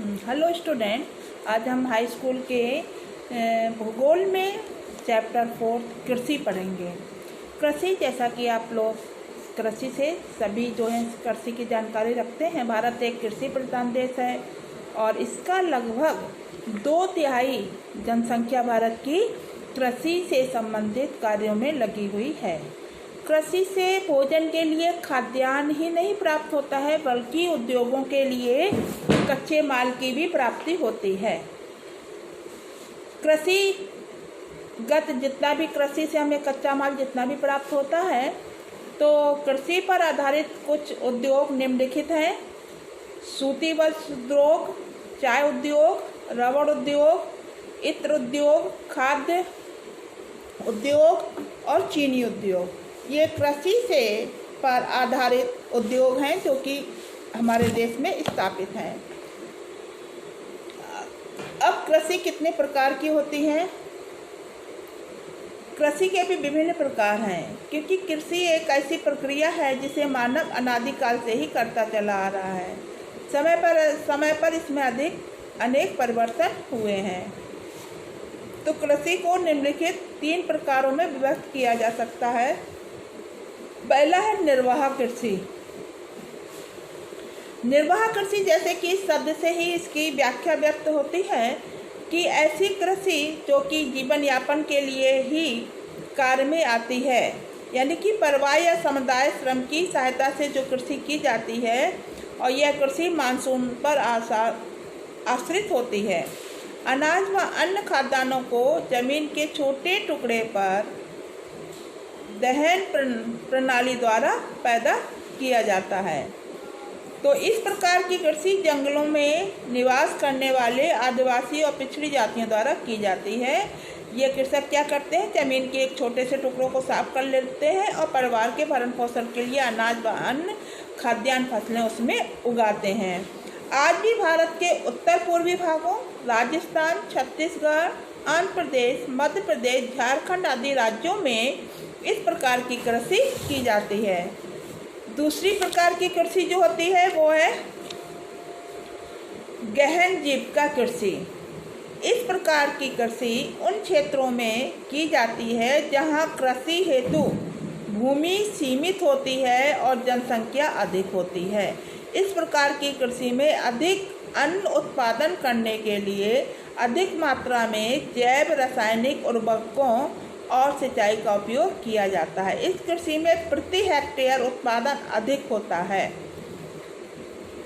Hello student, आज हम high school के भूगोल में चैप्टर 4 कृषि पढ़ेंगे। कृषि, जैसा कि आप लोग कृषि से सभी जो है कृषि की जानकारी रखते हैं। भारत एक कृषि प्रधान देश है और इसका लगभग 2/3 जनसंख्या भारत की कृषि से संबंधित कार्यों में लगी हुई है। कृषि से भोजन के लिए खाद्यान्न ही नहीं प्राप्त होता है, बल्कि उद्योगों के लिए कच्चे माल की भी प्राप्ति होती है। कृषिगत जितना भी कृषि से हमें कच्चा माल जितना भी प्राप्त होता है, तो कृषि पर आधारित कुछ उद्योग निम्नलिखित हैं: सूती वस्त्र उद्योग, चाय उद्योग, रबड़ उद्योग, इत्र उद्योग, खाद्य उद्योग और चीनी उद्योग। ये कृषि से पर आधारित उद्योग हैं जो कि हमारे देश में स्थापित हैं। अब कृषि कितने प्रकार की होती है? कृषि के भी विभिन्न प्रकार हैं, क्योंकि कृषि एक ऐसी प्रक्रिया है जिसे मानव अनादिकाल से ही करता चला आ रहा है। समय पर इसमें अनेक परिवर्तन हुए हैं। तो कृषि को निम्नलिखित 3 प्रकारों में विभक्त किया जा सकता है। पहला है निर्वाह कृषि। निर्वाह कृषि, जैसे कि इस शब्द से ही इसकी व्याख्या व्यक्त होती है कि ऐसी कृषि जो कि जीवन यापन के लिए ही कार्य में आती है, यानी कि परिवार या समुदाय श्रम की सहायता से जो कृषि की जाती है, और यह कृषि मानसून पर आश्रित होती है। अनाज व अन्य खाद्यान्नों को जमीन के छोटे टुकड़े पर दहन प्रणाली द्वारा पैदा किया जाता है। तो इस प्रकार की कृषि जंगलों में निवास करने वाले आदिवासी और पिछड़ी जातियों द्वारा की जाती है। ये कृषक क्या करते हैं? जमीन के एक छोटे से टुकड़ों को साफ कर लेते हैं और परिवार के भरण पोषण के लिए अनाज व अन्य खाद्यान्न फसलें उसमें उगाते हैं। आज भी भारत के उत्तर पूर्वी भागों, राजस्थान, छत्तीसगढ़, आंध्र प्रदेश, मध्य प्रदेश, झारखंड आदि राज्यों में इस प्रकार की कृषि की जाती है। दूसरी प्रकार की कृषि जो होती है वो है गहन जीविका कृषि। इस प्रकार की कृषि उन क्षेत्रों में की जाती है जहां कृषि हेतु भूमि सीमित होती है और जनसंख्या अधिक होती है। इस प्रकार की कृषि में अधिक अन्न उत्पादन करने के लिए अधिक मात्रा में जैव रासायनिक उर्वरकों और सिंचाई का उपयोग किया जाता है। इस कृषि में प्रति हेक्टेयर उत्पादन अधिक होता है।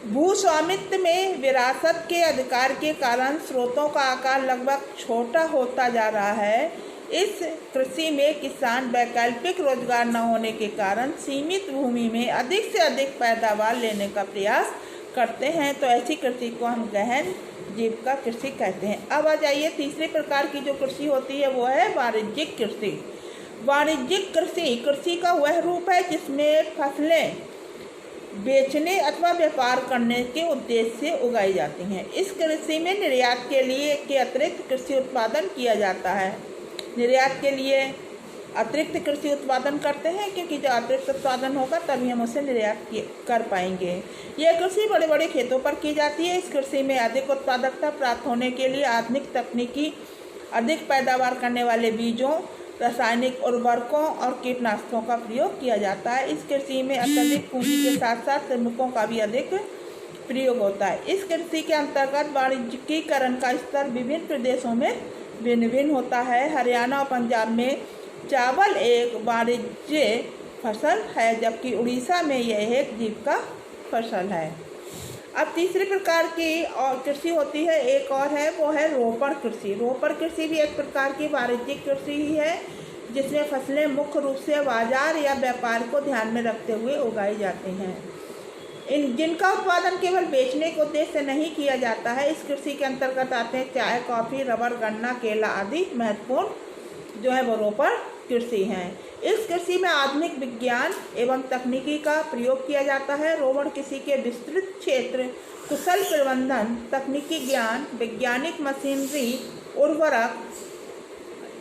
भू स्वामित्व में विरासत के अधिकार के कारण स्रोतों का आकार लगभग छोटा होता जा रहा है। इस कृषि में किसान वैकल्पिक रोजगार न होने के कारण सीमित भूमि में अधिक से अधिक पैदावार लेने का प्रयास करते हैं। तो ऐसी कृषि को हम गहन जीविका कृषि कहते हैं। अब आ जाइए, तीसरे प्रकार की जो कृषि होती है वो है वाणिज्यिक कृषि। वाणिज्यिक कृषि का वह रूप है जिसमें फसलें बेचने अथवा व्यापार करने के उद्देश्य से उगाई जाती हैं। इस कृषि में निर्यात के अतिरिक्त कृषि उत्पादन किया जाता है। निर्यात के लिए अतिरिक्त कृषि उत्पादन करते हैं, क्योंकि जब अतिरिक्त उत्पादन होगा तभी हम उसे निर्यात कर पाएंगे। यह कृषि बड़े बड़े खेतों पर की जाती है। इस कृषि में अधिक उत्पादकता प्राप्त होने के लिए आधुनिक तकनीकी, अधिक पैदावार करने वाले बीजों, रासायनिक उर्वरकों और कीटनाशकों का प्रयोग किया जाता है। इस कृषि में अत्यधिक पूंजी के साथ साथ श्रमिकों का भी अधिक प्रयोग होता है। इस कृषि के अंतर्गत वाणिज्यिकीकरण का स्तर विभिन्न प्रदेशों में भिन्न भिन्न होता है। हरियाणा और पंजाब में चावल एक वाणिज्य फसल है, जबकि उड़ीसा में यह एक जीविका फसल है। अब तीसरे प्रकार की और कृषि होती है, एक और है, वो है रोपण कृषि। रोपण कृषि भी एक प्रकार की वाणिज्यिक कृषि ही है, जिसमें फसलें मुख्य रूप से बाजार या व्यापार को ध्यान में रखते हुए उगाई जाती हैं। जिनका उत्पादन केवल बेचने के उद्देश्य से नहीं किया जाता है। इस कृषि के अंतर्गत आते हैं चाय, कॉफी, रबर, गन्ना, केला आदि महत्वपूर्ण जो है वो रोपण कृषि हैं। इस कृषि में आधुनिक विज्ञान एवं तकनीकी का प्रयोग किया जाता है। रोपण कृषि के विस्तृत क्षेत्र कुशल प्रबंधन, तकनीकी ज्ञान, वैज्ञानिक मशीनरी, उर्वरक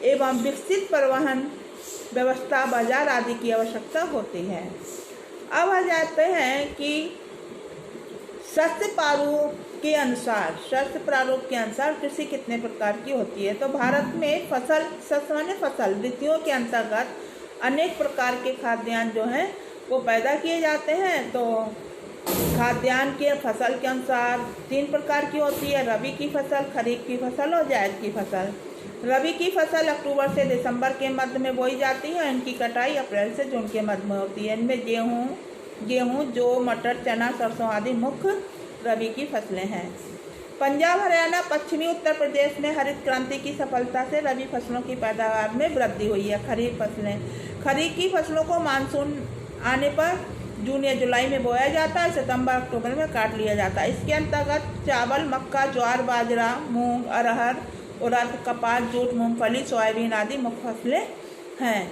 एवं विकसित परिवहन व्यवस्था, बाजार आदि की आवश्यकता होती है। अब आ जाते हैं कि सस्य के अनुसार, शस्त्र प्रारूप के अनुसार कृषि कितने प्रकार की होती है? तो भारत में फसल, सामान्य फसल ऋतुओं के अंतर्गत अनेक प्रकार के खाद्यान्न जो हैं वो पैदा किए जाते हैं। तो खाद्यान्न के फसल के अनुसार 3 प्रकार की होती है, रबी की फसल, खरीफ की फसल और जायद की फसल। रबी की फसल अक्टूबर से दिसंबर के मध्य में बोई जाती है। इनकी कटाई अप्रैल से जून के मध्य में होती है। इनमें गेहूँ, जौ, मटर, चना, सरसों आदि मुख्य रबी की फसलें हैं। पंजाब, हरियाणा, पश्चिमी उत्तर प्रदेश में हरित क्रांति की सफलता से रबी फसलों की पैदावार में वृद्धि हुई है। खरीफ फसलें, खरीफ की फसलों को मानसून आने पर जून या जुलाई में बोया जाता है, सितंबर अक्टूबर में काट लिया जाता है। इसके अंतर्गत चावल, मक्का, ज्वार, बाजरा, मूंग, अरहर, उड़द, कपास, जूट, मूंगफली, सोयाबीन आदि मुख्य फसलें हैं।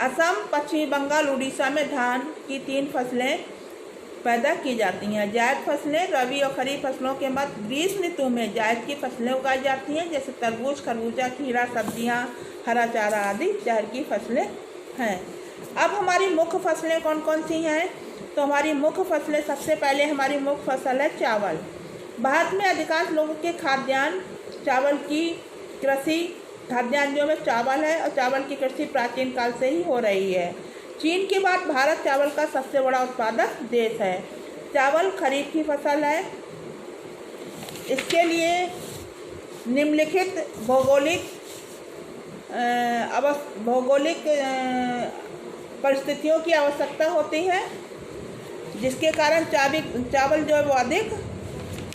असम, पश्चिमी बंगाल, उड़ीसा में धान की 3 फसलें पैदा की जाती हैं। जायद फसलें, रबी और खरीफ फसलों के मध्य ग्रीष्म ऋतु में जायद की फसलें उगाई जाती हैं, जैसे तरबूज, खरबूजा, खीरा, सब्जियां, हरा चारा आदि जायद की फसलें हैं। अब हमारी मुख्य फसलें कौन कौन सी हैं? तो हमारी मुख्य फसलें, सबसे पहले हमारी मुख्य फसल है चावल। भारत में अधिकांश लोगों के खाद्यान्न चावल की कृषि, खाद्यान्नों में चावल है और चावल की कृषि प्राचीन काल से ही हो रही है। चीन के बाद भारत चावल का सबसे बड़ा उत्पादक देश है। चावल खरीफ की फसल है। इसके लिए निम्नलिखित भौगोलिक परिस्थितियों की आवश्यकता होती है, जिसके कारण चावल जो है वो अधिक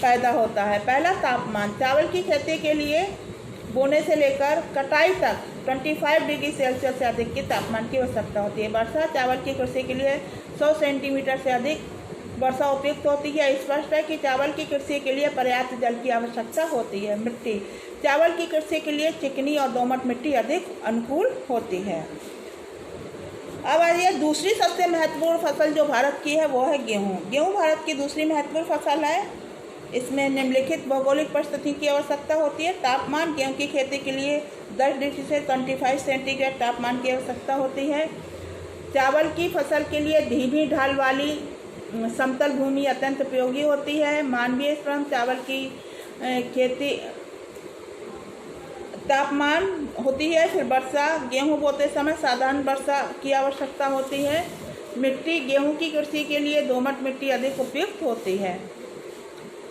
पैदा होता है। पहला, तापमान। चावल की खेती के लिए बोने से लेकर कटाई तक 25 डिग्री सेल्सियस से अधिक की तापमान की आवश्यकता होती है। वर्षा, चावल की कृषि के लिए 100 सेंटीमीटर से अधिक वर्षा उपयुक्त होती है। स्पष्ट है कि चावल की कृषि के लिए पर्याप्त जल की आवश्यकता होती है। मिट्टी, चावल की कृषि के लिए चिकनी और दोमट मिट्टी अधिक अनुकूल होती है। अब आइए, दूसरी सबसे महत्वपूर्ण फसल जो भारत की है वो है गेहूँ। गेहूँ भारत की दूसरी महत्वपूर्ण फसल है। इसमें निम्नलिखित भौगोलिक परिस्थिति की आवश्यकता होती है। तापमान, गेहूं की खेती के लिए 10 डिग्री से 25 सेंटीग्रेड तापमान की आवश्यकता होती है। चावल की फसल के लिए धीमी ढाल वाली समतल भूमि अत्यंत उपयोगी होती है। मानवीय श्रम, चावल की खेती, तापमान होती है। फिर वर्षा, गेहूं बोते समय साधारण वर्षा की आवश्यकता होती है। मिट्टी, गेहूं की कृषि के लिए दोमट मिट्टी अधिक उपयुक्त होती है।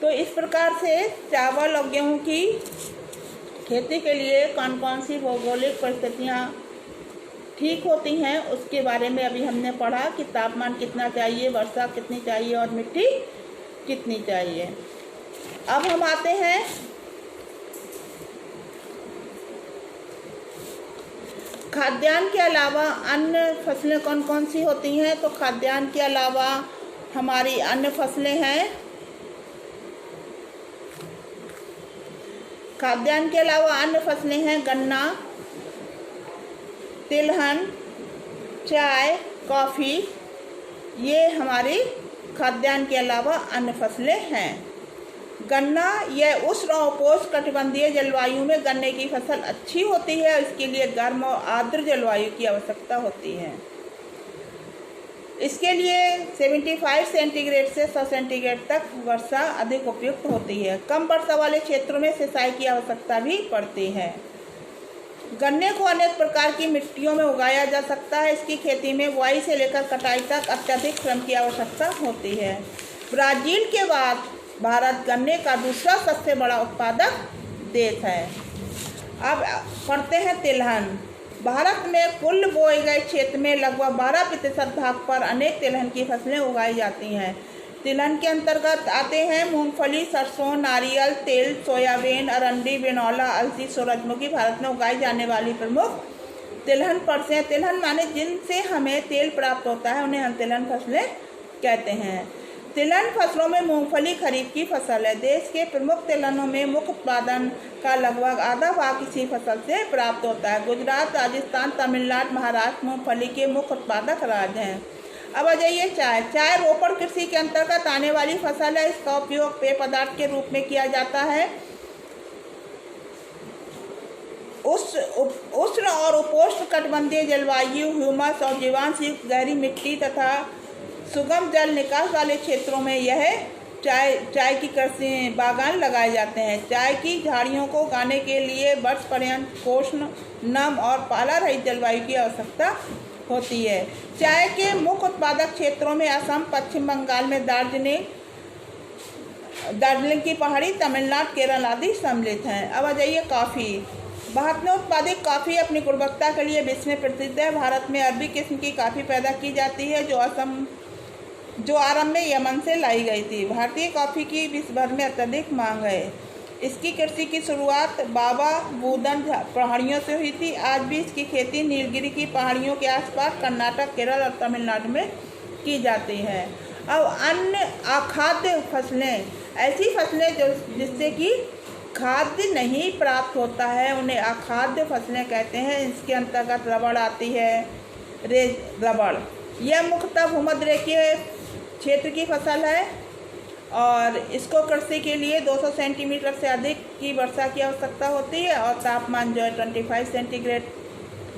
तो इस प्रकार से चावल और गेहूं की खेती के लिए कौन कौन सी भौगोलिक परिस्थितियां ठीक होती हैं उसके बारे में अभी हमने पढ़ा कि तापमान कितना चाहिए, वर्षा कितनी चाहिए और मिट्टी कितनी चाहिए। अब हम आते हैं खाद्यान्न के अलावा अन्य फसलें कौन कौन सी होती हैं। तो खाद्यान्न के अलावा हमारी अन्य फसलें हैं। खाद्यान्न के अलावा अन्य फसलें हैं गन्ना, तिलहन, चाय, कॉफ़ी। ये हमारी खाद्यान्न के अलावा अन्य फसलें हैं। गन्ना, यह उष्ण और उपोष्णकटिबंधीय जलवायु में गन्ने की फसल अच्छी होती है। इसके लिए गर्म और आर्द्र जलवायु की आवश्यकता होती है। इसके लिए 75 सेंटीग्रेड से 100 सेंटीग्रेड तक वर्षा अधिक उपयुक्त होती है। कम वर्षा वाले क्षेत्रों में सिंचाई की आवश्यकता भी पड़ती है। गन्ने को अनेक प्रकार की मिट्टियों में उगाया जा सकता है। इसकी खेती में बुआई से लेकर कटाई तक अत्यधिक श्रम की आवश्यकता होती है। ब्राज़ील के बाद भारत गन्ने का दूसरा सबसे बड़ा उत्पादक देश है। अब पढ़ते हैं तिलहन। भारत में कुल बोए गए क्षेत्र में लगभग 12% भाग पर अनेक तिलहन की फसलें उगाई जाती हैं। तिलहन के अंतर्गत आते हैं मूंगफली, सरसों, नारियल तेल, सोयाबीन, अरंडी, बिनौला, अलसी, सूरजमुखी। भारत में उगाई जाने वाली प्रमुख तिलहन फसलें, तिलहन माने जिनसे हमें तेल प्राप्त होता है, उन्हें हम तिलहन फसलें कहते हैं। तिलहन फसलों में मूंगफली खरीफ की फसल है। देश के प्रमुख तिलहनों में मुख्य उत्पादन का लगभग आधा भाग इसी फसल से प्राप्त होता है। गुजरात, राजस्थान, तमिलनाडु, महाराष्ट्र मूंगफली के मुख्य उत्पादक राज्य हैं। अब आ जाइए चाय। चाय रोपण कृषि के अंतर्गत आने वाली फसल है। इसका उपयोग पेय पदार्थ के रूप में किया जाता है। उष्ण और उपोष्णकटिबंधीय जलवायु, ह्यूमस और जीवांश युक्त गहरी मिट्टी तथा सुगम जल निकास वाले क्षेत्रों में यह चाय की कृषि बागान लगाए जाते हैं। चाय की झाड़ियों को उगाने के लिए वर्ष पर्यंत उष्ण, नम और पाला रहित जलवायु की आवश्यकता होती है। चाय के मुख्य उत्पादक क्षेत्रों में असम, पश्चिम बंगाल में दार्जिलिंग की पहाड़ी, तमिलनाडु, केरल आदि सम्मिलित हैं। अब आ जाइए कॉफ़ी। भारत में उत्पादित कॉफ़ी अपनी गुणवत्ता के लिए विश्व में प्रसिद्ध है। भारत में अरबी किस्म की कॉफ़ी पैदा की जाती है जो आरंभ में यमन से लाई गई थी। भारतीय कॉफ़ी की विश्व भर में अत्यधिक मांग है। इसकी कृषि की शुरुआत बाबा बूदन पहाड़ियों से हुई थी। आज भी इसकी खेती नीलगिरी की पहाड़ियों के आसपास कर्नाटक, केरल और तमिलनाडु में की जाती है। अब अन्य अखाद्य फसलें, ऐसी फसलें जिससे कि खाद्य नहीं प्राप्त होता है, उन्हें अखाद्य फसलें कहते हैं। इसके अंतर्गत रबड़ आती है। रबड़ यह मुख्यतः भूमध्यरेखीय क्षेत्र की फसल है और इसको कृषि के लिए 200 सेंटीमीटर से अधिक की वर्षा की आवश्यकता होती है और तापमान जो है 25 सेंटीग्रेड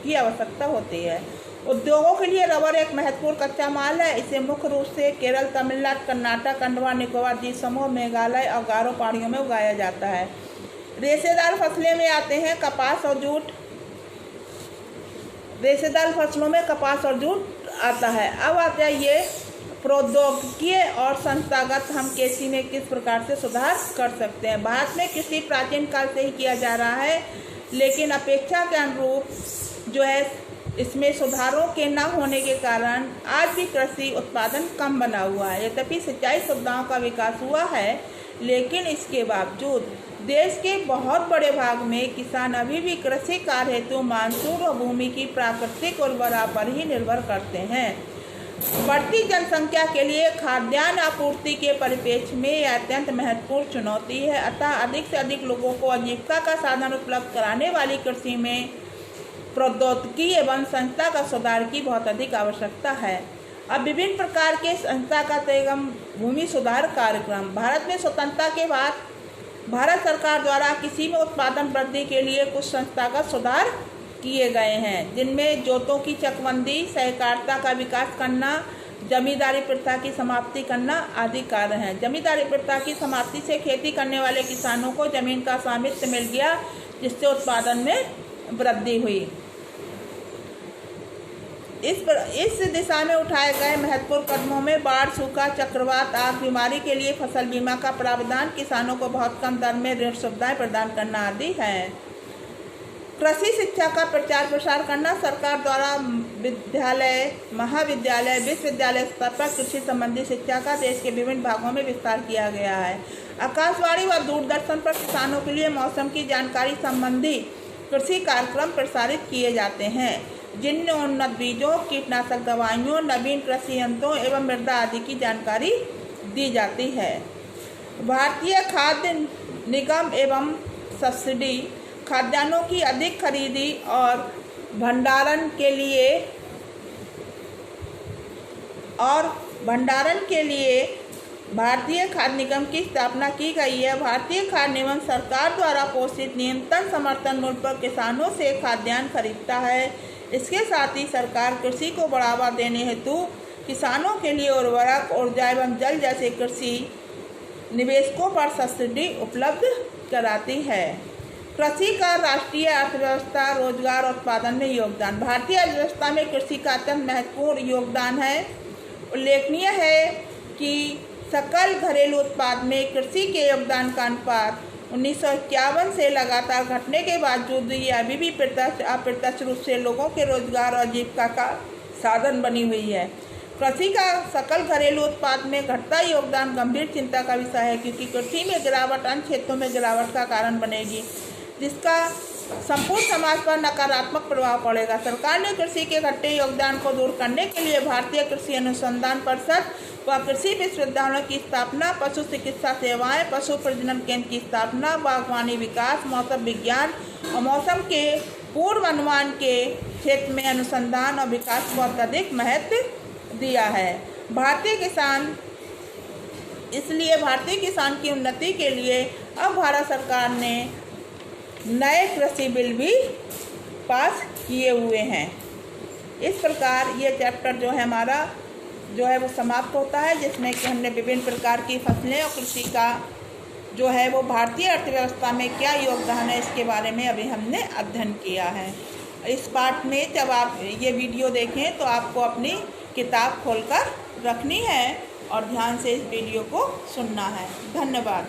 की आवश्यकता होती है। उद्योगों के लिए रबर एक महत्वपूर्ण कच्चा माल है। इसे मुख्य रूप से केरल, तमिलनाडु, कर्नाटक, अंडमान निकोबार द्वीप समूह, मेघालय और गारो पहाड़ियों में उगाया जाता है। रेशेदार फसलें में आते हैं कपास और जूट। रेशेदार फसलों में कपास और जूट आता है। अब आ जाइए प्रौद्योगिकी और संस्थागत हम कृषि में किस प्रकार से सुधार कर सकते हैं। भारत में कृषि प्राचीन काल से ही किया जा रहा है, लेकिन अपेक्षा के अनुरूप जो है इसमें सुधारों के न होने के कारण आज भी कृषि उत्पादन कम बना हुआ है। यद्यपि सिंचाई सुविधाओं का विकास हुआ है, लेकिन इसके बावजूद देश के बहुत बड़े भाग में किसान अभी भी कृषि कार्य हेतु मानसून और भूमि की प्राकृतिक उर्वरता पर ही निर्भर करते हैं। बढ़ती जनसंख्या के लिए खाद्यान्न आपूर्ति के परिप्रेक्ष्य में यह अत्यंत महत्वपूर्ण चुनौती है। अतः अधिक से अधिक लोगों को आजीविका का साधन उपलब्ध कराने वाली कृषि में प्रौद्योगिकी एवं संस्थागत सुधार की बहुत अधिक आवश्यकता है। अब विभिन्न प्रकार के संस्थागत एवं भूमि सुधार कार्यक्रम। भारत में स्वतंत्रता के बाद भारत सरकार द्वारा कृषि में उत्पादन वृद्धि के लिए कुछ संस्थागत सुधार किए गए हैं, जिनमें जोतों की चकबंदी, सहकारिता का विकास करना, जमींदारी प्रथा की समाप्ति करना आदि कार्य हैं। जमींदारी प्रथा की समाप्ति से खेती करने वाले किसानों को जमीन का स्वामित्व मिल गया, जिससे उत्पादन में वृद्धि हुई। इस दिशा में उठाए गए महत्वपूर्ण कदमों में बाढ़, सूखा, चक्रवात, आग, बीमारी के लिए फसल बीमा का प्रावधान, किसानों को बहुत कम दर में ऋण सुविधाएं प्रदान करना आदि है। कृषि शिक्षा का प्रचार प्रसार करना। सरकार द्वारा विद्यालय, महाविद्यालय, विश्वविद्यालय स्तर पर कृषि संबंधी शिक्षा का देश के विभिन्न भागों में विस्तार किया गया है। आकाशवाणी व दूरदर्शन पर किसानों के लिए मौसम की जानकारी संबंधी कृषि कार्यक्रम प्रसारित किए जाते हैं, जिनमें उन्नत बीजों, कीटनाशक दवाइयों, नवीन कृषि यंत्रों एवं मृदा आदि की जानकारी दी जाती है। भारतीय खाद्य निगम एवं सब्सिडी खाद्यान्नों की अधिक खरीदी और भंडारण के लिए भारतीय खाद्य निगम की स्थापना की गई है। भारतीय खाद्य निगम सरकार द्वारा पोषित न्यूनतम समर्थन मूल्य पर किसानों से खाद्यान्न खरीदता है। इसके साथ ही सरकार कृषि को बढ़ावा देने हेतु किसानों के लिए उर्वरक, ऊर्जा एवं जल जैसे कृषि निवेशकों पर सब्सिडी उपलब्ध कराती है। कृषि का राष्ट्रीय अर्थव्यवस्था, रोजगार और उत्पादन में योगदान। भारतीय अर्थव्यवस्था में कृषि का अत्यंत महत्वपूर्ण योगदान है। उल्लेखनीय है कि सकल घरेलू उत्पाद में कृषि के योगदान का अनुपात 1951 से लगातार घटने के बावजूद ये अभी भी प्रत्यक्ष अप्रत्यक्ष रूप से लोगों के रोजगार और आजीविका का साधन बनी हुई है। कृषि का सकल घरेलू उत्पाद में घटता योगदान गंभीर चिंता का विषय है, क्योंकि कृषि में गिरावट अन्य क्षेत्रों में गिरावट का कारण बनेगी, जिसका संपूर्ण समाज पर नकारात्मक प्रभाव पड़ेगा। सरकार ने कृषि के घटते योगदान को दूर करने के लिए भारतीय कृषि अनुसंधान परिषद व कृषि विश्वविद्यालयों की स्थापना, पशु चिकित्सा सेवाएं, पशु प्रजनन केंद्र की स्थापना, बागवानी विकास, मौसम विज्ञान और मौसम के पूर्व अनुमान के क्षेत्र में अनुसंधान और विकास को अत्यधिक महत्व दिया है। भारतीय किसान की उन्नति के लिए अब भारत सरकार ने नए कृषि बिल भी पास किए हुए हैं। इस प्रकार ये चैप्टर जो है हमारा जो है वो समाप्त होता है, जिसमें कि हमने विभिन्न प्रकार की फसलें और कृषि का जो है वो भारतीय अर्थव्यवस्था में क्या योगदान है इसके बारे में अभी हमने अध्ययन किया है। इस पाठ में जब आप ये वीडियो देखें तो आपको अपनी किताब खोलकर रखनी है और ध्यान से इस वीडियो को सुनना है। धन्यवाद।